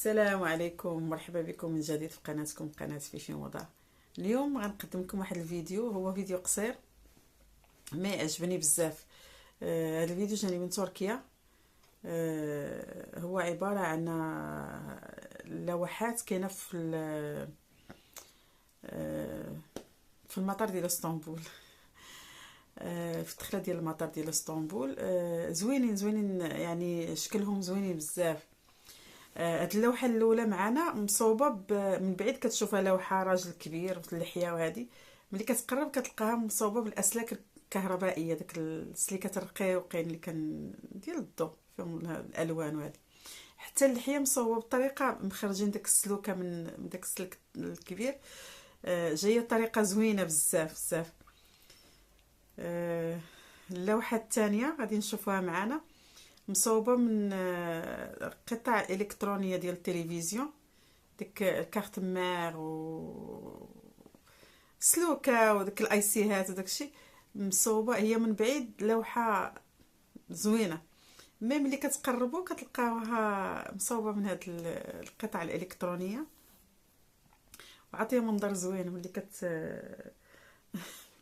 السلام عليكم، مرحبا بكم من جديد في قناتكم قناة فيفي موضة. اليوم غنقدم لكم واحد الفيديو، هو فيديو قصير مي عجبني بزاف. هذا الفيديو جاني من تركيا. هو عبارة عن لوحات كاينة في المطار ديال اسطنبول. في الدخله ديال المطار ديال اسطنبول. زوينين زوينين، يعني شكلهم زوينين بزاف. هاد اللوحه الاولى معنا مصوبه من بعيد كتشوفها لوحه راجل كبير باللحيه، وهذه ملي كتقرب كتلقاها مصوبه بالاسلاك الكهربائيه، داك السليكات الرقيقين اللي كان ديال الضوء فيهم الالوان، وهذه حتى اللحيه مصوبه بطريقه مخرجين داك السلوكه من داك السلك الكبير. جايه طريقه زوينه بزاف بزاف. اللوحه الثانيه غادي نشوفوها معنا مصوبه من قطع الكترونيه ديال التلفزيون، ديك الكارت مير و سلوكه وداك الاي سيهات وداكشي. مصوبه هي من بعيد لوحه زوينه، مي ملي كتقربوا كتلقاوها مصوبه من هاد القطع الالكترونيه، وعطيها منظر زوين. ملي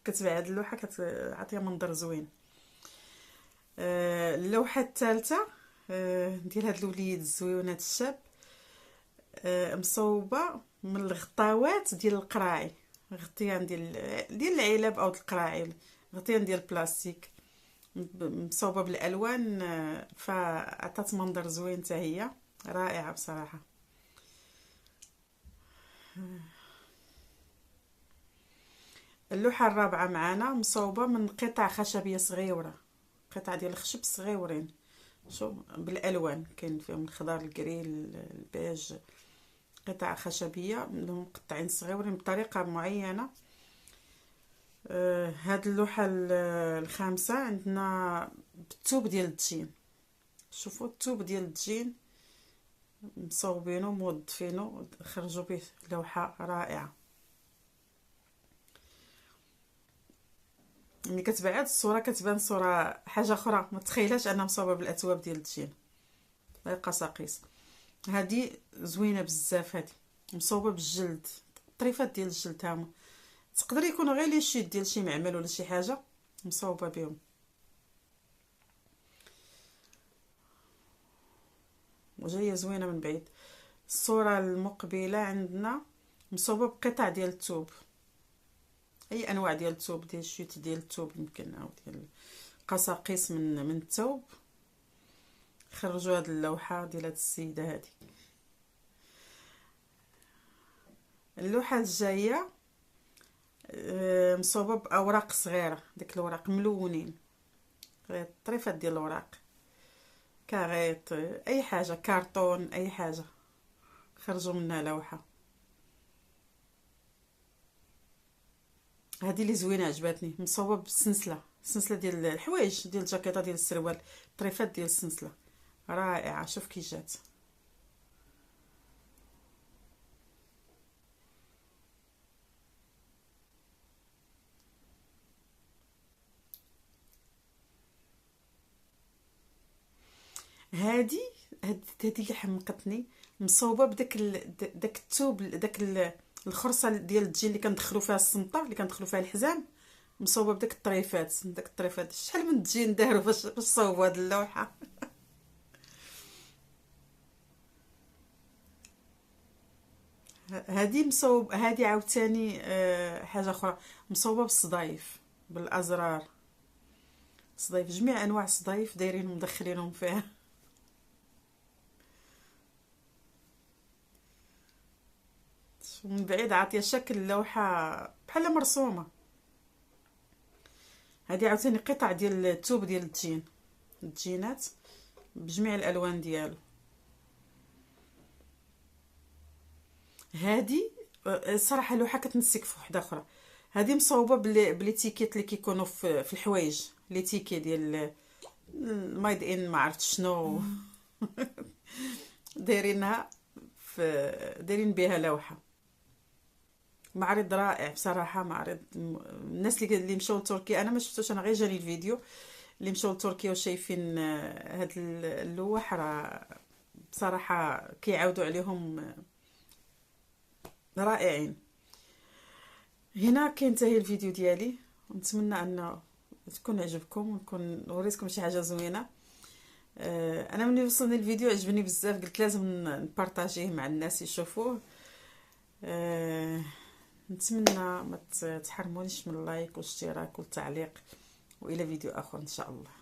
كتبعد اللوحه كتعطيها منظر زوين. اللوحه الثالثه ديال هاد الوليد الزويون، هاد الشاب، مصوبه من الغطاوات ديال القراعي، غطيان ديال العلب او القراعي، غطيان ديال البلاستيك مصوبه بالالوان. فعطات منظر زوين حتى هي، رائعه بصراحه. اللوحه الرابعه معنا مصوبه من قطع خشبيه صغيره، قطع ديال الخشب صغيورين، شوف بالالوان، كاين فيهم الخضر الكري البيج، قطع خشبيه منهم مقطعين صغيورين بطريقه معينه. هاد اللوحه الخامسه عندنا بالثوب ديال الدجين. شوفوا الثوب ديال الدجين مصوبينه موظفينه، خرجوا به لوحه رائعه. ملي كتبعد الصوره كتبان صوره حاجه اخرى، ما تخيلهاش انها مصوبه بالاثواب ديال الدجين، غير قصاقيس. هذه زوينه بزاف، هذه مصوبه بالجلد، طريفات ديال الجلد هما، تقدر يكونوا غير لي شيت ديال شي معمل ولا شي حاجه مصوبه بهم. وجايه زوينه من بعيد. الصوره المقبله عندنا مصوبه بقطع ديال الثوب، اي انواع ديال الثوب، ديال الشيت ديال الثوب يمكن، او ديال قصاقيس من الثوب. خرجوا هاد اللوحه ديال هاد السيده هذه. اللوحه الجايه مصوبه باوراق صغيره، ديك الوراق ملونين، غير طريفات ديال الوراق، كاريط، اي حاجه، كارطون، اي حاجه خرجوا منها لوحه. هذه اللي زوينه عجبتني، مصوبه بالسلسله، السلسله ديال الحوايج، ديال الجاكيطه، ديال السروال، طريفات ديال السلسله رائعه. شوف كي جات. هادي هادي اللي حمقتني، مصوبه بداك داك الثوب، الخرصه ديال الدجين اللي كندخلوا فيها السنطه، اللي كندخلوا فيها الحزام، مصوبه بداك الطريفات، شحال من الدجين داروا باش صوبوا هاد اللوحه. هادي مصوب، هادي عاوتاني حاجه اخرى، مصوبه بالصدايف، بالازرار، صدايف، جميع انواع الصدايف دايرينهم مدخلينهم فيها. من بعيد عاطيه شكل اللوحه بحال مرسومه. هادي عاوتاني قطع ديال الثوب ديال الدجينات بجميع الالوان ديالو. هادي الصراحه لوحه كتنسيك في وحده اخرى. هادي مصوبه بلي تيكيت اللي كيكونوا في الحوايج، لي تيكي ديال المايد ان ما عرفت شنو. دايرينها دايرين بها لوحه. معرض رائع بصراحه، معرض الناس اللي مشاو لتركيا، انا ما شفتوش، انا غير جاني الفيديو. اللي مشاو لتركيا وشايفين هاد اللوح، راه بصراحه كيعاودوا عليهم رائعين. هنا كينتهي الفيديو ديالي، ونتمنى ان تكون عجبكم ونكون وريتكم شي حاجه زوينه. انا ملي وصلني الفيديو عجبني بزاف، قلت لازم نبارطاجيه مع الناس يشوفوه. نتمنى ما تحرمونيش من اللايك والاشتراك والتعليق، والى فيديو اخر ان شاء الله.